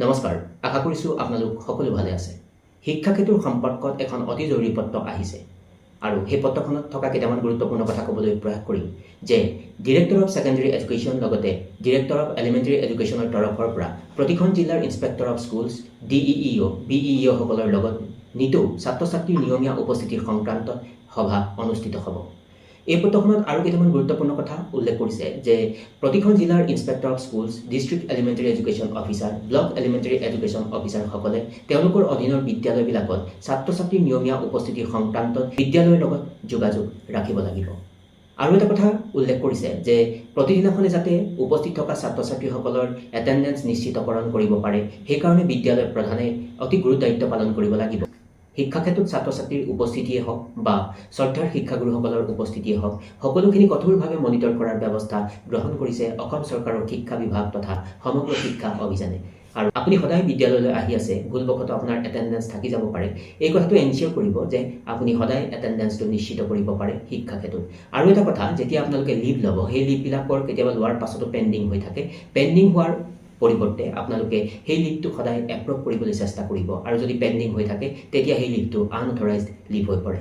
নমস্কাৰ, আশা কৰিছোঁ আপোনালোক সকলো ভালে আছে। শিক্ষা ক্ষেত্ৰৰ সম্পৰ্কত এখন অতি জৰুৰী পত্ৰ আহিছে আৰু সেই পত্ৰখনত থকা কেইটামান গুৰুত্বপূৰ্ণ কথা ক'বলৈ প্ৰয়াস কৰিম যে ডিৰেক্টৰ অফ ছেকেণ্ডেৰী এডুকেশ্যন লগতে ডিৰেক্টৰ অফ এলিমেণ্টেৰী এডুকেশ্যনৰ তৰফৰ পৰা প্ৰতিখন জিলাৰ inspector of schools DEEO BEEO সকলৰ লগত নিতৌ ছাত্ৰ ছাত্ৰীৰ নিয়মীয়া উপস্থিতিৰ সংক্ৰান্তত সভা অনুষ্ঠিত হ'ব। এই পত্ৰখনত আৰু কেইটামান গুৰুত্বপূৰ্ণ কথা উল্লেখ কৰিছে যে প্ৰতিখন জিলাৰ inspector of schools district elementary education officer block elementary education অফিচাৰসকলে তেওঁলোকৰ অধীনৰ বিদ্যালয়বিলাকত ছাত্ৰ ছাত্ৰীৰ নিয়মীয়া উপস্থিতিৰ সংক্ৰান্তত বিদ্যালয়ৰ লগত যোগাযোগ ৰাখিব লাগিব। আৰু এটা কথা উল্লেখ কৰিছে যে প্ৰতিদিনাখনে যাতে উপস্থিত থকা ছাত্ৰ ছাত্ৰীসকলৰ এটেণ্ডেঞ্চ নিশ্চিতকৰণ কৰিব পাৰে সেইকাৰণে বিদ্যালয়ৰ প্ৰধানে অতি গুৰুত্ব দায়িত্ব পালন কৰিব লাগিব। শিক্ষা ক্ষেত্ৰত ছাত্ৰ ছাত্ৰীৰ উপস্থিতিয়ে হওক বা শ্ৰদ্ধাৰ শিক্ষাগুৰুসকলৰ উপস্থিতিয়ে হওক সকলোখিনি কঠোৰভাৱে মনিটৰ কৰাৰ ব্যৱস্থা গ্ৰহণ কৰিছে অসম চৰকাৰৰ শিক্ষা বিভাগ তথা সমগ্ৰ শিক্ষা অভিযানে। আৰু আপুনি সদায় বিদ্যালয়লৈ আহি আছে, ভুলবশতঃ আপোনাৰ এটেণ্ডেঞ্চ থাকি যাব পাৰে, এই কথাটো এনচিয়ৰ কৰিব যে আপুনি সদায় এটেণ্ডেঞ্চটো নিশ্চিত কৰিব পাৰে শিক্ষা ক্ষেত্ৰত। আৰু এটা কথা, যেতিয়া আপোনালোকে লিভ ল'ব সেই লিভবিলাকৰ কেতিয়াবা লোৱাৰ পাছতো পেণ্ডিং হৈ থাকে, পেণ্ডিং হোৱাৰ পৰিৱৰ্তে আপোনালোকে সেই লিভটো সদায় এপ্ৰুভ কৰিবলৈ চেষ্টা কৰিব আৰু যদি পেণ্ডিং হৈ থাকে তেতিয়া সেই লিভটো আনঅথৰাইজড লিভ হৈ পৰে।